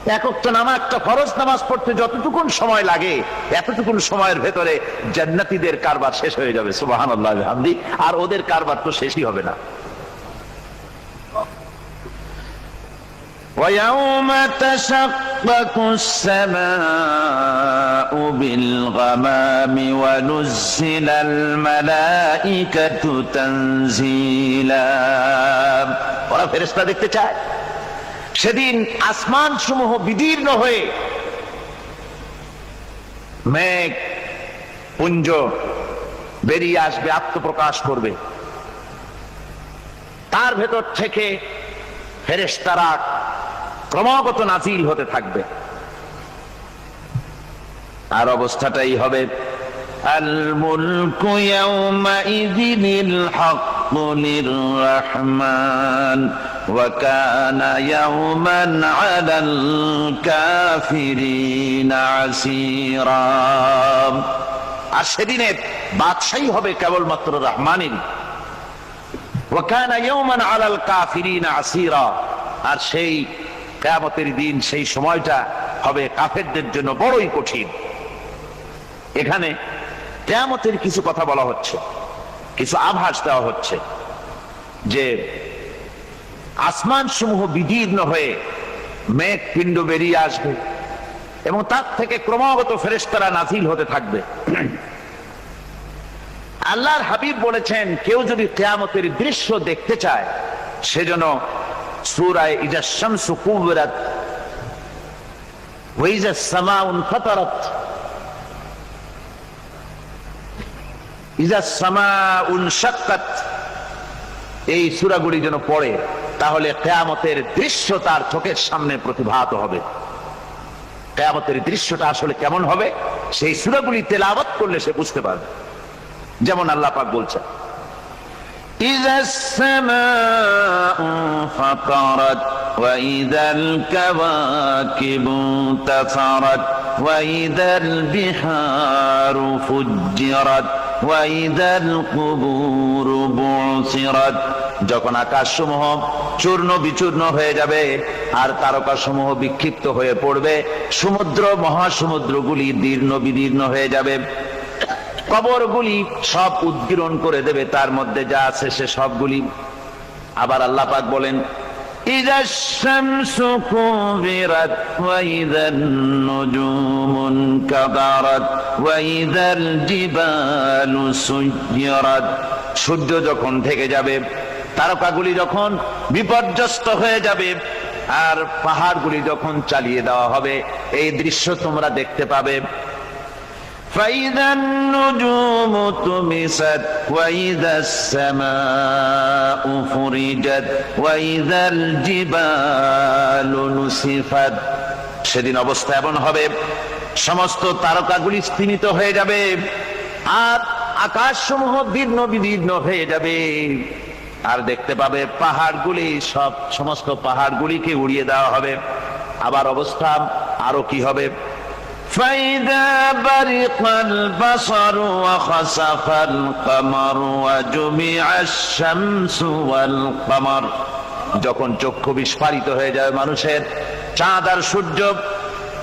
এক ওয়াক্ত নামাজ, একটা ফরজ নামাজ পড়তে যতটুকুন সময় লাগে এতটুকুন সময়ের ভেতরে জান্নাতীদের কারবার শেষ হয়ে যাবে, সুবহানাল্লাহ ওয়া বিহামদি। আর ওদের কারবার তো শেষই হবে না। وَيَوْمَ تَشَقَّقُ السَّمَاءُ بِالْغَمَامِ وَنُزِّلَ الْمَلَائِكَةُ تَنزِيلًا। ওরা ফেরেশতা দেখতে চায়। সেদিন আসমান সমূহ বিদীর্ণ হয়ে মেঘ পুঞ্জ বেরিয়ে আসবে, আত্মপ্রকাশ করবে। তার ভেতর থেকে ফেরেশতারা ক্রমাগত নাজিল হতে থাকবে। আর অবস্থাটাই হবে আল মুলকু ইয়াওমাইযিনিল হাক্কু লির-রাহমান ওয়া কানা ইয়াওমান আলাল কাফিরিনা আসীরা। আর সেদিনে বাদশাহী হবে কেবলমাত্র রহমানের। ওয়া কানা ইয়াওমান আলাল কাফিরিনা আসীরা। আর সেই কিয়ামতের দিন, সেই সময়টা হবে কাফেরদের জন্য বড়ই কঠিন। এখানে কিয়ামতের কিছু কথা বলা হচ্ছে, কিছু আভাস দেওয়া হচ্ছে যে আসমান সমূহ বিদীর্ণ হয়ে মেঘ পিণ্ড বেরিয়ে আসবে এবং তার থেকে ক্রমাগত ফেরেশতারা নাজিল হতে থাকবে। আল্লাহর হাবিব বলেছেন, কেউ যদি কিয়ামতের দৃশ্য দেখতে চায় সেজন্য সূরা ইযা শামসু কুবিরাত ওয়া ইযা সামাউ ফাতারাত ইযা সামাউ শাক্কাত, এই সূরাগুলি যেন পড়ে, তাহলে কিয়ামতের দৃশ্য তার চোখের সামনে প্রতিভাত হবে। কিয়ামতের দৃশ্যটা আসলে কেমন হবে সেই সূরাগুলি তেলাওয়াত করলে সে বুঝতে পারবে। যেমন আল্লাহ পাক বলছেন, إذا السماء فطرت وإذا الكواكب انتثرت وإذا البحار فجرت وإذا القبور بعثرت। যখন আকাশসমূহ চূর্ণ বিচূর্ণ হয়ে যাবে আর তারকাসমূহ বিক্ষিপ্ত হয়ে পড়বে, সমুদ্র মহাসমুদ্রগুলি দীর্ণ বিদীর্ণ হয়ে যাবে, কবরগুলি সব উদ্গীরণ করে দেবে, তার মধ্যে যা আছে সে সবগুলি। আবার আল্লাহ পাক বলেন, إذا الشمس كورت وإذا النجوم انكدرت وإذا الجبال سيرت। সূর্য যখন ঢেকে যাবে, তারকাগুলি যখন বিপর্যস্ত হয়ে যাবে আর পাহাড়গুলি যখন চালিয়ে দেওয়া হবে, এই দৃশ্য তোমরা দেখতে পাবে। فإذا النجوم طمست وإذا السماء فرجت وإذا الجبال نسفت। সেদিন অবস্থা এমন হবে, সমস্ত তারকাগুলি স্তিমিত হয়ে যাবে আর আকাশ সমূহ দীর্ণ বিদীর্ণ হয়ে যাবে। আর দেখতে পাবে পাহাড়গুলি, সমস্ত পাহাড়গুলিকে উড়িয়ে দেওয়া হবে। আবার অবস্থা আরো কি হবে, فإذا برق البصر وخسف القمر وجمع الشمس والقمر। যখন চক্ষু বিস্ফারিত হয়ে যাবে মানুষের, চাঁদ আর সূর্য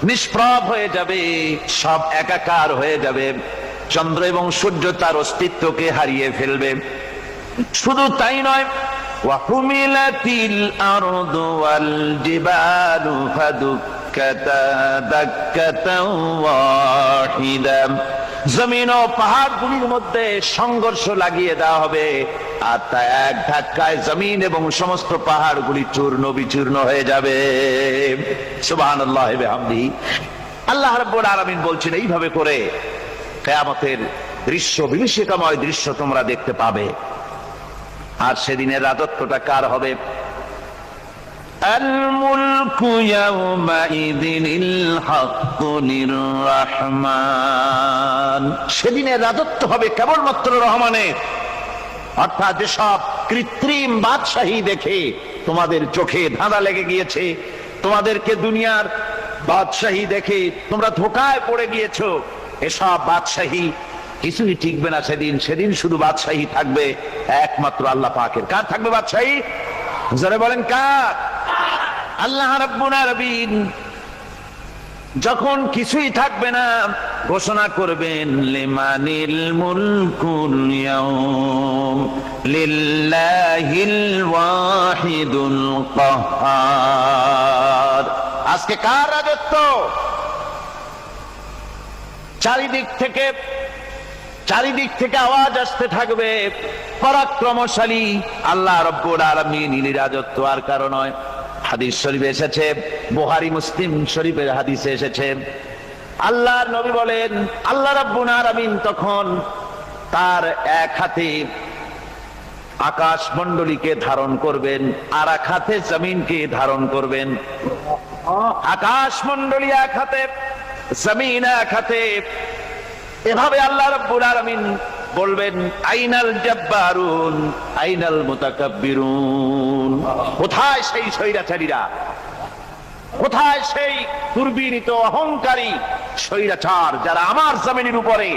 নিষ্প্রভ হয়ে যাবে, সব একাকার হয়ে যাবে, চন্দ্র এবং সূর্য তার অস্তিত্বকে হারিয়ে ফেলবে। শুধু তাই নয়, وحملت الأرض والجبال فدكتا دكة واحدة। জমিন ও পাহাড়গুলির মধ্যে সংঘর্ষ লাগিয়ে দেওয়া হবে আর তা এক ধাক্কায় জমিন এবং সমস্ত পাহাড়গুলি চূর্ণ বিচূর্ণ হয়ে যাবে। সুবহানাল্লাহ ওয়া বিহামদিহি। আল্লাহ রাব্বুল আলামিন বলছেন, এইভাবে করে কিয়ামতের দৃশ্য, বিভীষিকাময় দৃশ্য তোমরা দেখতে পাবে। আর সেদিনের রাজত্বটা কার হবে? আল মুলকু ইয়াওমাইযিনিল হাক্কু লির-রাহমান। সেদিনের রাজত্ব হবে কেবলমাত্র রহমানের। অর্থাৎ যেসব কৃত্রিম বাদশাহী দেখে তোমাদের চোখে ধাঁধা লেগে গিয়েছে, তোমাদেরকে দুনিয়ার বাদশাহী দেখে তোমরা ধোঁকায় পড়ে গিয়েছো, এসব বাদশাহী কিছুই টিকবে না সেদিন। সেদিন শুধু বাদশাহী থাকবে একমাত্র আল্লাহ পাকের। কার থাকবে বাদশাহী? জোরে বলেন কার? আল্লাহ রাব্বুল আলামিন যখন কিছুই থাকবে না, ঘোষণা করবেন লিমানিল মুলকুল ইয়াউম লিল্লাহিল ওয়াহিদুল কাহ্হার। আজকে কার রাজত্ব? চারিদিক থেকে আওয়াজ আসতে থাকবে, পরাক্রমশালী আল্লাহ রাব্বুল আলামিন, ইনি রাজত্ব আর কারো নয়। হাদিস শরীফে এসেছে, বুখারী মুসলিম শরীফের হাদিসে এসেছে, আল্লাহর নবী বলেন আল্লাহ রাব্বুল আলামিন তখন তার এক হাতে আকাশ মণ্ডলীকে ধারণ করবেন, আর এক হাতে জমিনকে ধারণ করবেন। আকাশ মণ্ডলী এক হাতে, জমিন এক হাতে। এভাবে আল্লাহ রাব্বুল আলামিন বলবেন আইনাল জাব্বারুন আইনাল মুতাকাব্বিরুন। কোথায় সেই স্বৈরাচারীরা? কোথায় সেই দুর্বিনীত অহংকারী স্বৈরাচার যারা আমার জমিনের উপরে,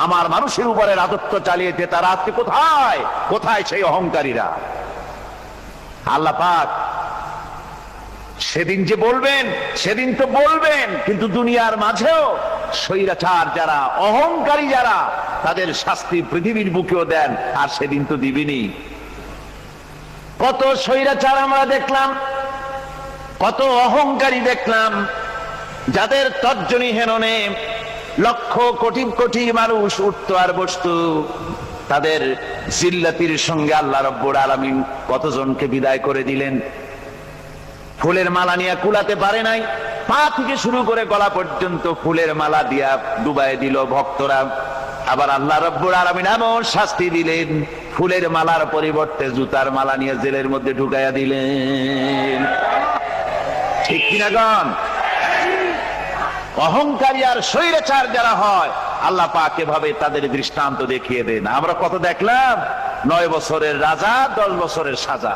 আমার মানুষের উপরে রাজত্ব চালিয়েছে? তারা আজকে কোথায়? কোথায় সেই অহংকারীরা? আল্লাহ পাক সেদিন যে বলবেন, সেদিন তো বলবেন, কিন্তু দুনিয়ার মাঝেও স্বৈরাচার যারা, অহংকারী যারা, তাদের শাস্তি পৃথিবীর বুকেও দেন, আর সেদিন তো দিবেনই। কত স্বৈরাচার আমরা দেখলাম, কত অহংকারী দেখলাম, যাদের তর্জনী হেননে লক্ষ কোটি কোটি মানুষ উঠতো আর বসতো। তাদের জিল্লাতির সঙ্গে আল্লাহ রাব্বুল আলামিন কতজনকে বিদায় করে দিলেন। ফুলের মালা নিয়ে কুলাতে পারে নাই, পা থেকে শুরু করে গলা পর্যন্ত ফুলের মালা দিয়া ডুবাই দিল ভক্তরা। আবার আল্লাহ রাব্বুল আলামিন এমন শাস্তি দিলেন, ফুলের মালার পরিবর্তে জুতার মালা নিয়ে জেলের মধ্যে ঢুকাইয়া দিলেন। ঠিক কিনা গণ? অহংকারী আর স্বৈরাচার যারা হয়, আল্লাহ পাক এভাবে তাদের দৃষ্টান্ত দেখিয়ে দেন। আমরা কত দেখলাম, 9 বছরের রাজা 10 বছরের সাজা।